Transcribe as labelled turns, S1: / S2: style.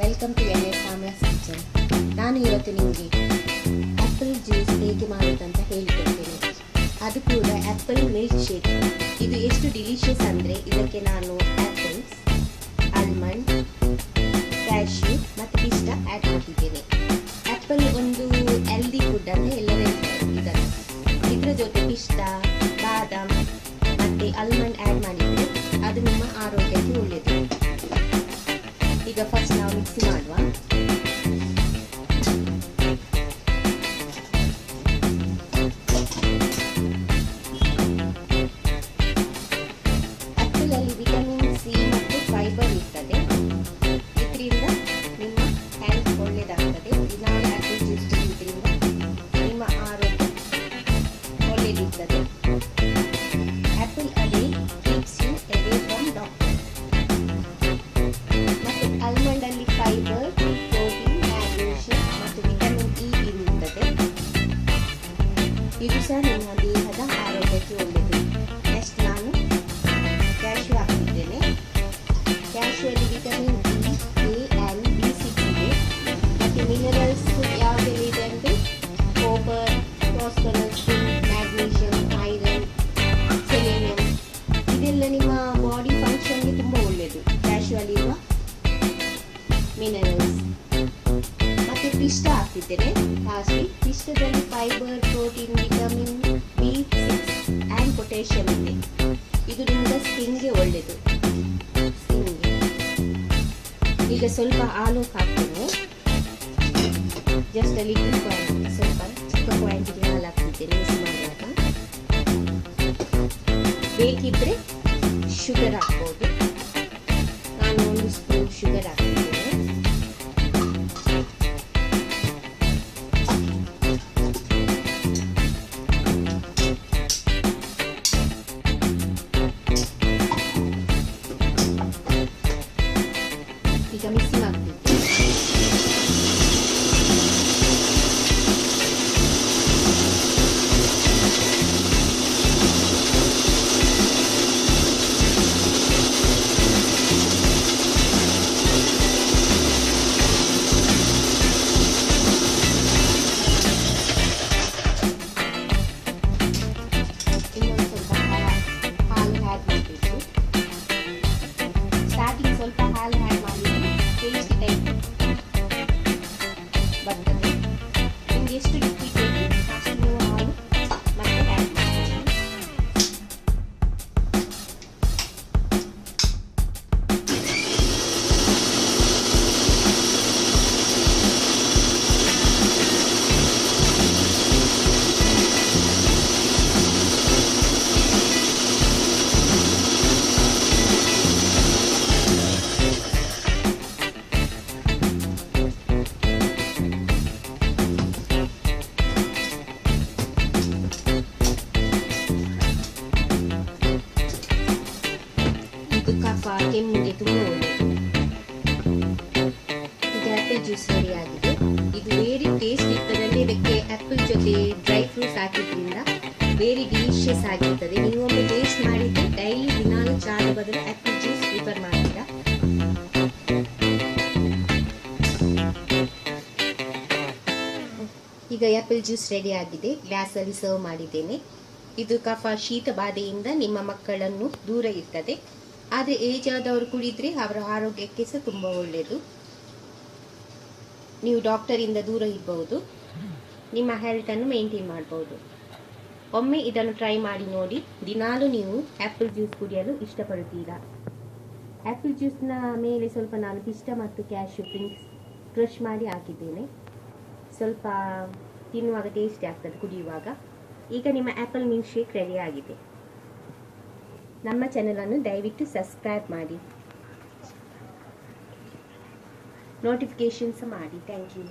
S1: Welcome to MS Amla's kitchen. ನಾನು ಇವತ್ತು ನಿಮಗೆ ಆ್ಯಪಲ್ ಜ್ಯೂಸ್ ಹೇಗೆ ಮಾಡೋದಂತ ಹೇಳಿಕೊಡ್ತೇನೆ. ಅದು ಕೂಡ ಆ್ಯಪಲ್ ಮಿಲ್ಕ್ ಶೇಕ್. ಇದು ಎಷ್ಟು ಡಿಲಿಷಿಯಸ್ ಅಂದರೆ ಇದಕ್ಕೆ ನಾನು ಆ್ಯಪಲ್ಸ್, ಆಲ್ಮಂಡ್, ಕ್ಯಾಶ್ಯೂ ಮತ್ತು ಪಿಸ್ತಾ ಆ್ಯಡ್ ಮಾಡಿದ್ದೇನೆ. ಆ್ಯಪಲ್ ಒಂದು ಹೆಲ್ದಿ ಫುಡ್ ಅಂತ ಎಲ್ಲರೂ ಹೇಳ್ತಾರೆ. ಇದರ ಜೊತೆ ಪಿಸ್ತಾ, ಬಾದಾಮ್ ಮತ್ತು ಆಲ್ಮಂಡ್ ಆ್ಯಡ್ ಮಾಡಿದರೆ ಅದು ನಿಮ್ಮ ಆರೋಗ್ಯಕ್ಕೆ ಒಳ್ಳೆಯದು. ಈಗ ಫಸ್ಟ್ ನಾವು ಮಿಕ್ಸಿ ಮಾಡುವ. ಆ್ಯಪಲಲ್ಲಿ ವಿಟಮಿನ್ ಸಿ ಮತ್ತು ಫೈಬರ್ ಇರ್ತದೆ. ಇದರಿಂದ ನಿಮ್ಮ ಹೆಲ್ತ್ ಒಳ್ಳೆಯದಾಗ್ತದೆ. ದಿನಾಲು ಆ್ಯಪಲ್ ಜ್ಯೂಸ್ ಕುಡಿಯೋದ್ರಿಂದ ನಿಮ್ಮ ಆರೋಗ್ಯ ಒಳ್ಳೆಯದಿರ್ತದೆ. ಆ್ಯಪಲ್ ಅದೇ keeps you away from doctor. ಮತ್ತು ಆಲ್ಮಂಡಲ್ಲಿ ಫೈಬರ್, ಪ್ರೋಟೀನ್, ಮ್ಯಾಗ್ನೀಷಿಯಂ ಮತ್ತು ವಿಟಮಿನ್ ಇ ಇರುತ್ತದೆ. ಇದು ಸಹ ನಿಮ್ಮ ದೇಹದ ಆರೋಗ್ಯಕ್ಕೆ ಒಳ್ಳೆಯದು. ನೆಕ್ಸ್ಟ್ ನಾನು ಕ್ಯಾಶ್ಯೂ ಹಾಕಿದ್ದೇನೆ. ಕ್ಯಾಶ್ಯೂಯಲ್ಲಿ vitamin E, A and B6 ಇದೆ. ಮತ್ತು ಮಿನರಲ್ಸ್ ಯಾವುದೆಲ್ಲ ಇದೆ ಅಂದರೆ copper, phosphorus, magnesium, iron, selenium. ಇದೆಲ್ಲ ನಿಮ್ಮ ಬಾಡಿ ಫಂಕ್ಷನ್ಗೆ ತುಂಬ ಒಳ್ಳೆಯದು. ಕ್ಯಾಶ್ಯೂ ಅಲ್ಲಿರುವ ಮಿನರಲ್ಸ್. ಮತ್ತು ಪಿಸ್ತಾ ಹಾಕ್ತಿದ್ದೇನೆ ಲಾಸ್ಟ್ಲಿ. ಪಿಸ್ತಾದಲ್ಲಿ fibre, protein, vitamin B6 and potassium ಇದೆ. ಇದು ನಿಮಗೆ ಸ್ಕಿನ್ಗೆ ಒಳ್ಳೆಯದು. ಈಗ ಸ್ವಲ್ಪ ಹಾಲು ಹಾಕ್ತೇನೆ. ಜಸ್ಟ್ ಅಲ್ಲಿ ಸ್ವಲ್ಪ ಚಿಕ್ಕ ಕ್ವಾಂಟಿಟಿ ಹಾಲು ಹಾಕ್ತಿದ್ದೇನೆ ಮಿಕ್ಸ್ ಮಾಡುವಾಗ. ಬೇಕಿದ್ರೆ ಶುಗರ್ ಹಾಕ್ಬೋದು. ನಾನು 1 ಸ್ಪೂನ್ ಶುಗರ್ ಹಾಕ್ತಿದ್ದೇನೆ. ಈಗ ಮಿಕ್ಸಿ ಮಾಡ್ತಿದ್ದೇನೆ. ಇನ್ನೊಂದು ಸ್ವಲ್ಪ ಹಾಲು ಆ್ಯಡ್ ಮಾಡಬೇಕು. ಸ್ಟಾರ್ಟಿಂಗ್ ಸ್ವಲ್ಪ ಹಾಲು ಆ್ಯಡ್ ಮಾಡಿದರೆ ಟೇಸ್ಟ್ ಟೈಪ್ ಬರ್ತದೆ. ನಿಮ್ಗೆ ಎಷ್ಟು ಲಿಕ್ವಿಡ್ ಬೇಕು ಅಷ್ಟು ನೀವು ಹಾಲು ಮತ್ತೆ ಆ್ಯಡ್ ಮಾಡ್ತೀವಿ. ಇದು ಕಫ, ಕೆಮ್ಮಿಗೆ ತುಂಬ ಒಳ್ಳೆಯದು. ಈಗ ಆ್ಯಪಲ್ ಜ್ಯೂಸ್ ರೆಡಿ ಆಗಿದೆ. ಇದು ವೆರಿ ಟೇಸ್ಟ್ ಇರ್ತದೆ. ಇದಕ್ಕೆ ಆ್ಯಪಲ್ ಜೊತೆ ಡ್ರೈ ಫ್ರೂಟ್ಸ್ ಹಾಕಿದ್ರಿಂದ ವೆರಿ ಡಿಲಿಷಿಯಸ್ ಆಗಿರ್ತದೆ. ನೀವು ಒಮ್ಮೆ ಟೇಸ್ಟ್ ಮಾಡಿದ್ರೆ ಡೈಲಿ ದಿನಾಲು ಚಾದ ಬದಲು ಆ್ಯಪಲ್ ಜ್ಯೂಸ್ ಪ್ರಿಫರ್ ಮಾಡ್ತೀರಾ. ಈಗ ಆ್ಯಪಲ್ ಜ್ಯೂಸ್ ರೆಡಿ ಆಗಿದೆ. ಗ್ಲಾಸಲ್ಲಿ ಸರ್ವ್ ಮಾಡಿದ್ದೇನೆ. ಇದು ಕಫ, ಶೀತ ಬಾಧೆಯಿಂದ ನಿಮ್ಮ ಮಕ್ಕಳನ್ನು ದೂರ ಇರ್ತದೆ. ಆದರೆ ಏಜ್ ಆದವರು ಕುಡಿದ್ರೆ ಅವರ ಆರೋಗ್ಯಕ್ಕೆ ಸಹ ತುಂಬ ಒಳ್ಳೆಯದು. ನೀವು ಡಾಕ್ಟರಿಂದ ದೂರ ಇರಬಹುದು. ನಿಮ್ಮ ಹೆಲ್ತನ್ನು ಮೇಂಟೈನ್ ಮಾಡ್ಬೋದು. ಒಮ್ಮೆ ಇದನ್ನು ಟ್ರೈ ಮಾಡಿ ನೋಡಿ. ದಿನಾಲು ನೀವು ಆ್ಯಪಲ್ ಜ್ಯೂಸ್ ಕುಡಿಯಲು ಇಷ್ಟಪಡುತ್ತೀರಾ. ಆ್ಯಪಲ್ ಜ್ಯೂಸ್ನ ಮೇಲೆ ಸ್ವಲ್ಪ ನಾನು ಪಿಸ್ತಾ ಮತ್ತು ಕ್ಯಾಶ್ಯೂ ಕ್ರಷ್ ಮಾಡಿ ಹಾಕಿದ್ದೇನೆ. ಸ್ವಲ್ಪ ತಿನ್ನುವಾಗ ಟೇಸ್ಟಿ ಆಗ್ತದೆ ಕುಡಿಯುವಾಗ. ಈಗ ನಿಮ್ಮ ಆ್ಯಪಲ್ ಮಿಲ್ಕ್ ಶೇಕ್ ರೆಡಿ ಆಗಿದೆ. ನಮ್ಮ ಚಾನಲನ್ನು ದಯವಿಟ್ಟು ಸಬ್ಸ್ಕ್ರೈಬ್ ಮಾಡಿ, ನೋಟಿಫಿಕೇಷನ್ಸ್ ಮಾಡಿ. Thank you.